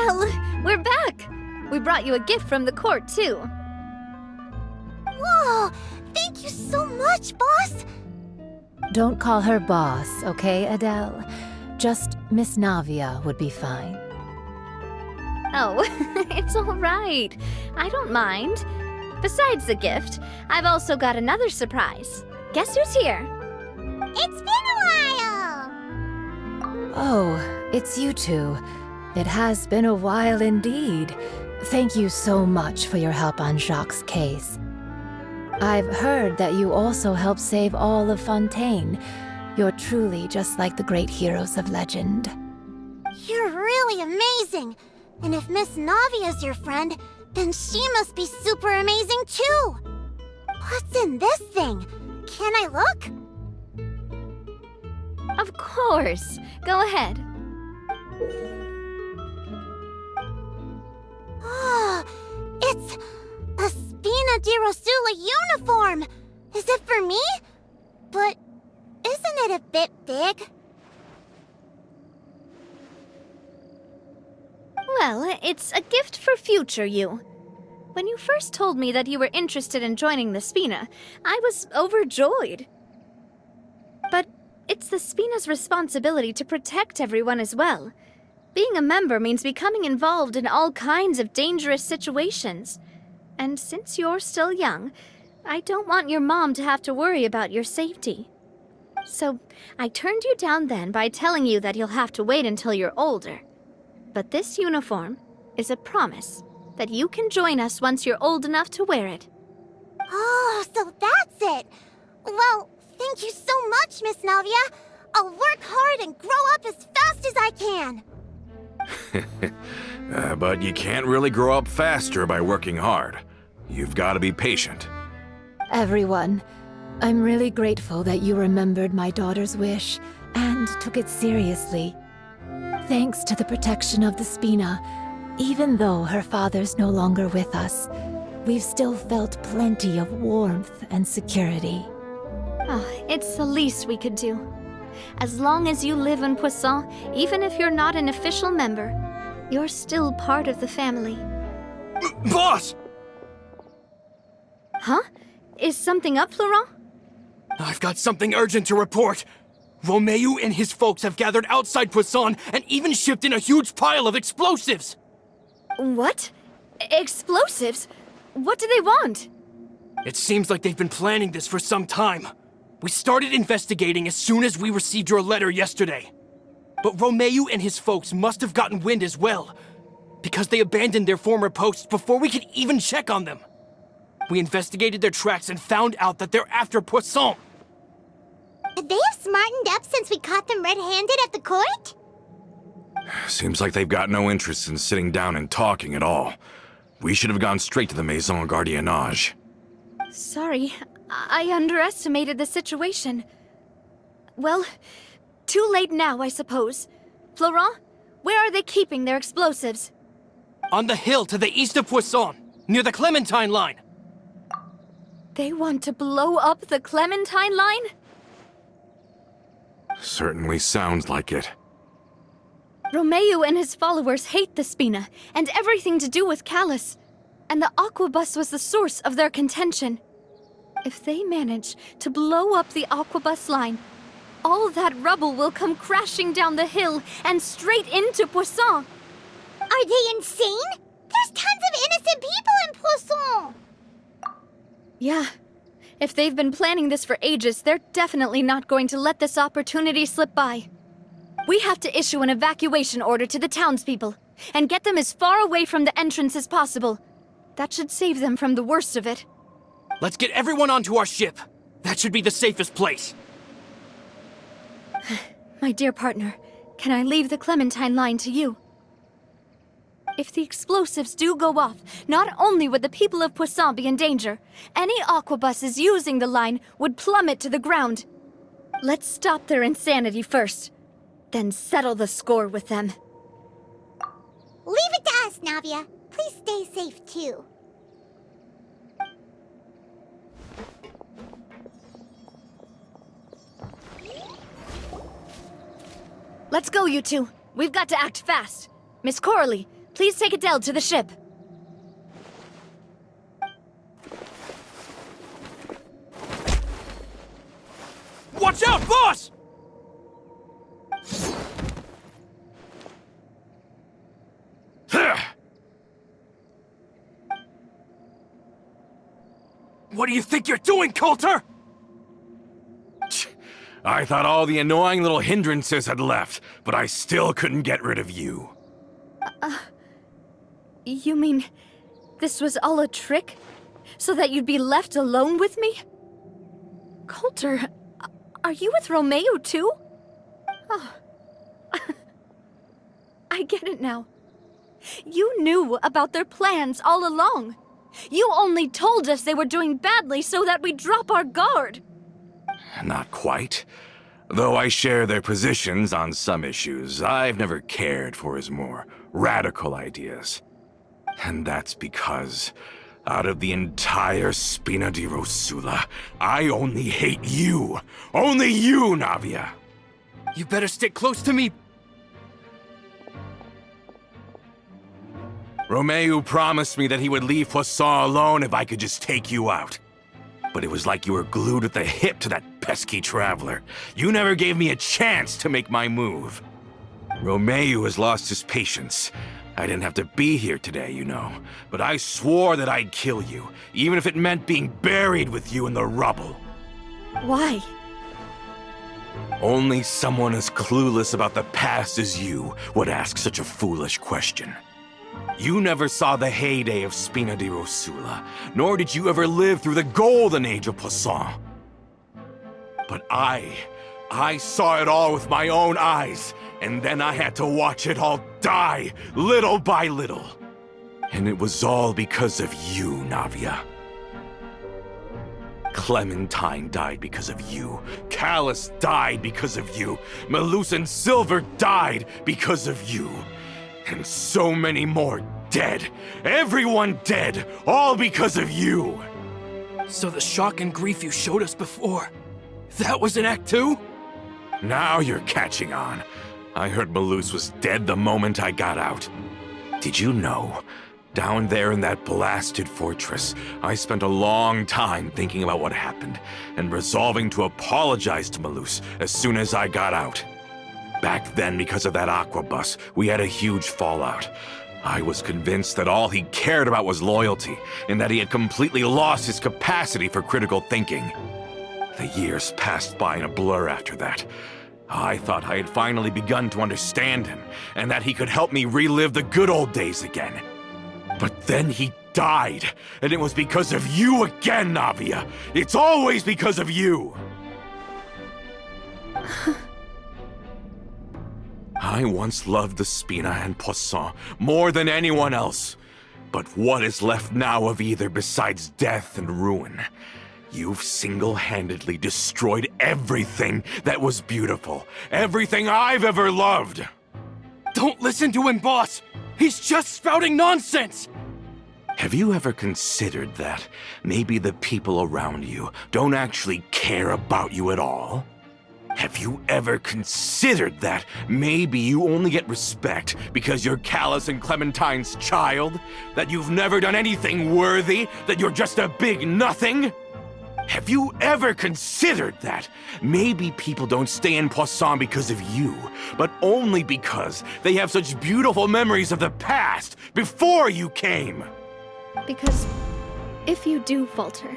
Adele, we're back! We brought you a gift from the court, too. Whoa! Thank you so much, boss! Don't call her boss, okay, Adele? Just Miss Navia would be fine. Oh, it's all right. I don't mind. Besides the gift, I've also got another surprise. Guess who's here? It's been a while! Oh, it's you two. It has been a while indeed. Thank you so much for your help on Jacques' case. I've heard that you also helped save all of Fontaine. You're truly just like the great heroes of legend. You're really amazing! And if Miss Navia's your friend, then she must be super amazing too! What's in this thing? Can I look? Of course. Go ahead. Oh, it's a Spina di Rosula uniform! Is it for me? But isn't it a bit big? Well, it's a gift for future you. When you first told me that you were interested in joining the Spina, I was overjoyed. But it's the Spina's responsibility to protect everyone as well. Being a member means becoming involved in all kinds of dangerous situations. And since you're still young, I don't want your mom to have to worry about your safety. So I turned you down then by telling you that you'll have to wait until you're older. But this uniform is a promise that you can join us once you're old enough to wear it. Oh, so that's it! Well, thank you so much, Miss Navia! I'll work hard and grow up as fast as I can! But you can't really grow up faster by working hard. You've got to be patient. Everyone, I'm really grateful that you remembered my daughter's wish and took it seriously. Thanks to the protection of the Spina, even though her father's no longer with us, we've still felt plenty of warmth and security. Oh, it's the least we could do. As long as you live in Poisson, even if you're not an official member, you're still part of the family. Boss! Huh? Is something up, Florent? I've got something urgent to report. Romeu and his folks have gathered outside Poisson and even shipped in a huge pile of explosives! What? Explosives? What do they want? It seems like they've been planning this for some time. We started investigating as soon as we received your letter yesterday. But Romeu and his folks must have gotten wind as well, because they abandoned their former posts before we could even check on them. We investigated their tracks and found out that they're after Poisson. They have smartened up since we caught them red-handed at the court? Seems like they've got no interest in sitting down and talking at all. We should have gone straight to the Maison Gardiennage. Sorry, I underestimated the situation. Well, too late now, I suppose. Florent, where are they keeping their explosives? On the hill to the east of Poisson, near the Clementine line. They want to blow up the Clementine line? Certainly sounds like it. Romeu and his followers hate the Spina and everything to do with Callus. And the Aquabus was the source of their contention. If they manage to blow up the Aquabus line, all that rubble will come crashing down the hill and straight into Poisson. Are they insane? There's tons of innocent people in Poisson! Yeah. If they've been planning this for ages, they're definitely not going to let this opportunity slip by. We have to issue an evacuation order to the townspeople and get them as far away from the entrance as possible. That should save them from the worst of it. Let's get everyone onto our ship. That should be the safest place. My dear partner, can I leave the Clementine line to you? If the explosives do go off, not only would the people of Poisson be in danger, any aquabuses using the line would plummet to the ground. Let's stop their insanity first, then settle the score with them. Leave it to us, Navia. Please stay safe, too. Let's go, you two. We've got to act fast. Miss Coralie, Please take Adele to the ship. Watch out, boss! What do you think you're doing, Coulter? I thought all the annoying little hindrances had left, but I still couldn't get rid of you. You mean this was all a trick? So that you'd be left alone with me? Coulter, are you with Romeo too? Oh. I get it now. You knew about their plans all along. You only told us they were doing badly so that we'd drop our guard. Not quite. Though I share their positions on some issues, I've never cared for his more radical ideas. And that's because, out of the entire Spina di Rosula, I only hate you. Only you, Navia. You better stick close to me. Romeo promised me that he would leave Poisson alone if I could just take you out. But it was like you were glued at the hip to that pesky traveler. You never gave me a chance to make my move. Romeo has lost his patience. I didn't have to be here today, you know, but I swore that I'd kill you, even if it meant being buried with you in the rubble. Why? Only someone as clueless about the past as you would ask such a foolish question. You never saw the heyday of Spina di Rosula, nor did you ever live through the golden age of Poisson. But I saw it all with my own eyes, and then I had to watch it all die, little by little. And it was all because of you, Navia. Clementine died because of you. Callus died because of you. Malus and Silver died because of you. And so many more dead. Everyone dead, all because of you. So the shock and grief you showed us before, that was an act too? Now you're catching on. I heard Malus was dead the moment I got out. Did you know? Down there in that blasted fortress, I spent a long time thinking about what happened, and resolving to apologize to Malus as soon as I got out. Back then, because of that aquabus, we had a huge fallout. I was convinced that all he cared about was loyalty, and that he had completely lost his capacity for critical thinking. The years passed by in a blur after that. I thought I had finally begun to understand him, and that he could help me relive the good old days again. But then he died, and it was because of you again, Navia! It's always because of you! I once loved the Spina and Poisson more than anyone else. But what is left now of either besides death and ruin? You've single-handedly destroyed everything that was beautiful. Everything I've ever loved. Don't listen to him, boss! He's just spouting nonsense! Have you ever considered that maybe the people around you don't actually care about you at all? Have you ever considered that maybe you only get respect because you're Callus and Clementine's child? That you've never done anything worthy? That you're just a big nothing? Have you ever considered that maybe people don't stay in Poisson because of you, but only because they have such beautiful memories of the past before you came? Because if you do falter,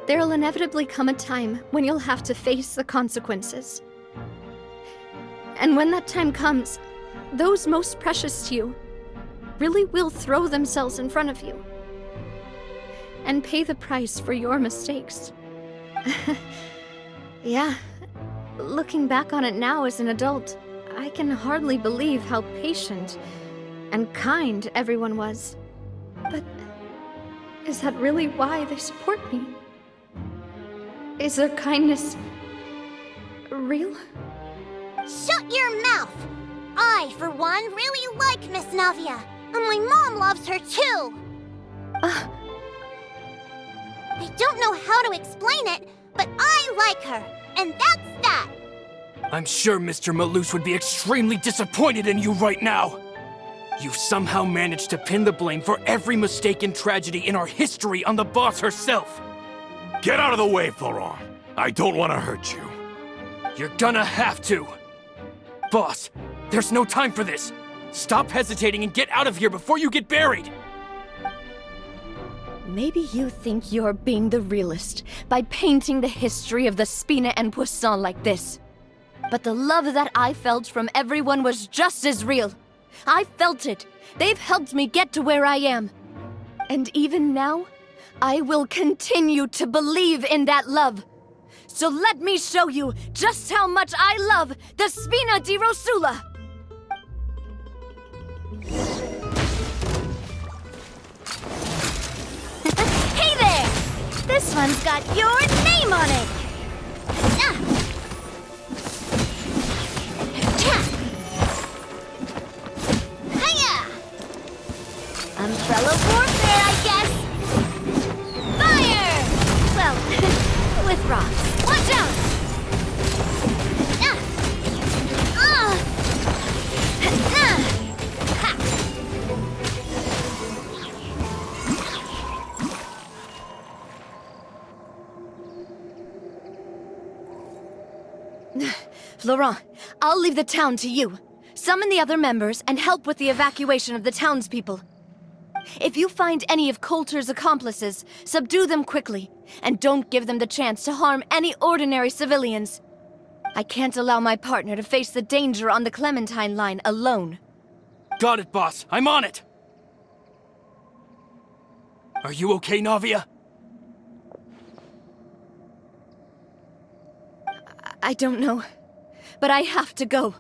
there'll inevitably come a time when you'll have to face the consequences. And when that time comes, those most precious to you really will throw themselves in front of you and pay the price for your mistakes. Yeah, looking back on it now as an adult, I can hardly believe how patient and kind everyone was. But is that really why they support me? Is their kindness real? Shut your mouth! I, for one, really like Miss Navia, and my mom loves her too! I don't know how to explain it, but I like her, and that's that! I'm sure Mr. Malus would be extremely disappointed in you right now! You've somehow managed to pin the blame for every mistaken tragedy in our history on the boss herself. Get out of the way, Florent. I don't want to hurt you. You're gonna have to. Boss, there's no time for this. Stop hesitating and get out of here before you get buried. Maybe you think you're being the realist by painting the history of the Spina and Poisson like this. But the love that I felt from everyone was just as real. I felt it. They've helped me get to where I am. And even now, I will continue to believe in that love. So let me show you just how much I love the Spina di Rosula! Hey there! This one's got your name on it! Hiya! Umbrella warfare, I guess! Fire! Well, with rocks. Watch out! Florent, I'll leave the town to you. Summon the other members and help with the evacuation of the townspeople. If you find any of Coulter's accomplices, subdue them quickly, and don't give them the chance to harm any ordinary civilians. I can't allow my partner to face the danger on the Clementine line alone. Got it, boss. I'm on it. Are you okay, Navia? I don't know, but I have to go.